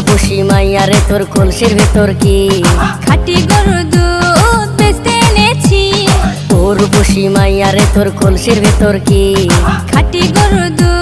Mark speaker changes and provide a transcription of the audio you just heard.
Speaker 1: বসি মাইয়া রে তোর কলসির ভেতর কি
Speaker 2: খাঁটি গরুর দুধ বেচতে এনেছি।
Speaker 1: তোর বসি মাইয়া রে তোর কলসির ভেতর কি
Speaker 2: খাঁটি গরুর দুধ